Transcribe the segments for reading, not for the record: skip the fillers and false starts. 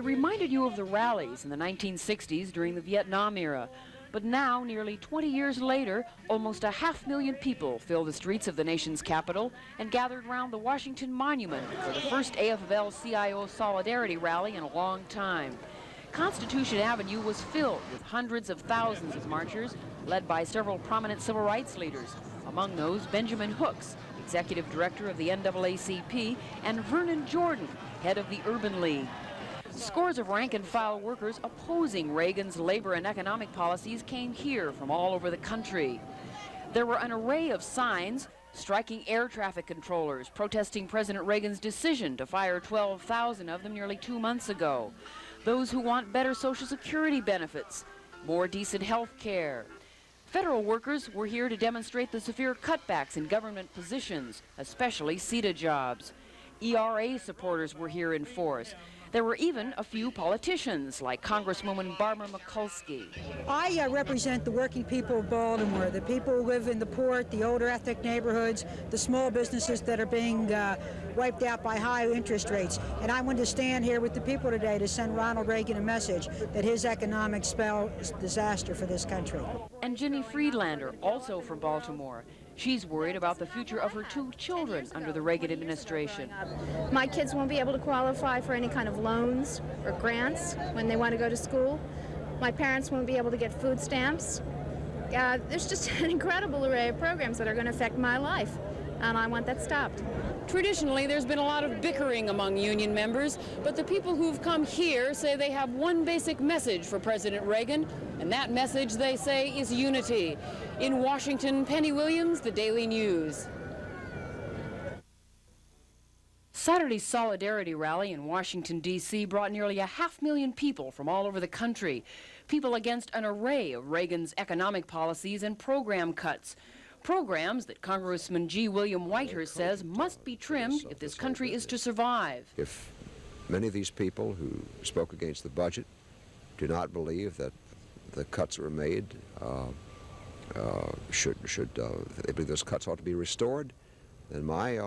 It reminded you of the rallies in the 1960s during the Vietnam era. But now, nearly 20 years later, almost 500,000 people fill the streets of the nation's capital and gathered around the Washington Monument for the first AFL-CIO Solidarity rally in a long time. Constitution Avenue was filled with hundreds of thousands of marchers, led by several prominent civil rights leaders, among those Benjamin Hooks, executive director of the NAACP, and Vernon Jordan, head of the Urban League. Scores of rank-and-file workers opposing Reagan's labor and economic policies came here from all over the country. There were an array of signs, striking air traffic controllers, protesting President Reagan's decision to fire 12,000 of them nearly 2 months ago. Those who want better Social Security benefits, more decent health care. Federal workers were here to demonstrate the severe cutbacks in government positions, especially CETA jobs. ERA supporters were here in force. There were even a few politicians, like Congresswoman Barbara Mikulski. I represent the working people of Baltimore, the people who live in the port, the older ethnic neighborhoods, the small businesses that are being wiped out by high interest rates. And I want to stand here with the people today to send Ronald Reagan a message that his economic spell is disaster for this country. And Jenny Friedlander, also from Baltimore. She's worried about the future of her 2 children under the Reagan administration. My kids won't be able to qualify for any kind of loans or grants when they want to go to school. My parents won't be able to get food stamps. There's just an incredible array of programs that are going to affect my life, and I want that stopped. Traditionally, there's been a lot of bickering among union members, but the people who've come here say they have one basic message for President Reagan, and that message, they say, is unity. In Washington, Penny Williams, The Daily News. Saturday's Solidarity Rally in Washington, D.C. brought nearly 500,000 people from all over the country, people against an array of Reagan's economic policies and program cuts. Programs that Congressman G. William Whitehurst says must be trimmed if this country is to survive. If many of these people who spoke against the budget do not believe that the cuts were made, they believe those cuts ought to be restored, then my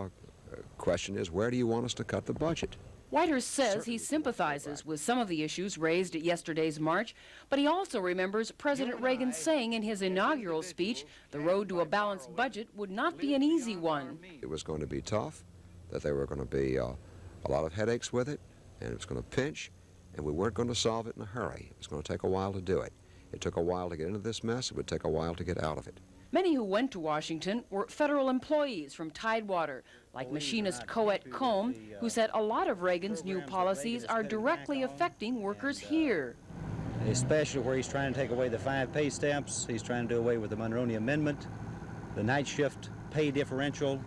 question is, where do you want us to cut the budget? Whitehurst says he sympathizes with some of the issues raised at yesterday's march, but he also remembers President Reagan saying in his inaugural speech the road to a balanced budget would not be an easy one. It was going to be tough, that there were going to be a lot of headaches with it, and it was going to pinch, and we weren't going to solve it in a hurry. It was going to take a while to do it. It took a while to get into this mess. It would take a while to get out of it. Many who went to Washington were federal employees from Tidewater, like machinist Coet Combe, who said a lot of Reagan's new policies are directly affecting workers here. Especially where he's trying to take away the 5 pay stamps, he's trying to do away with the Monroney Amendment, the night shift pay differential,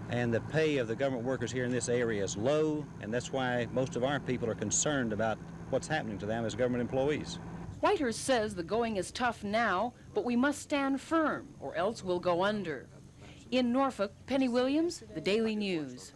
and the pay of the government workers here in this area is low, and that's why most of our people are concerned about what's happening to them as government employees. Whitehurst says the going is tough now, but we must stand firm, or else we'll go under. In Norfolk, Penny Williams, The Daily News.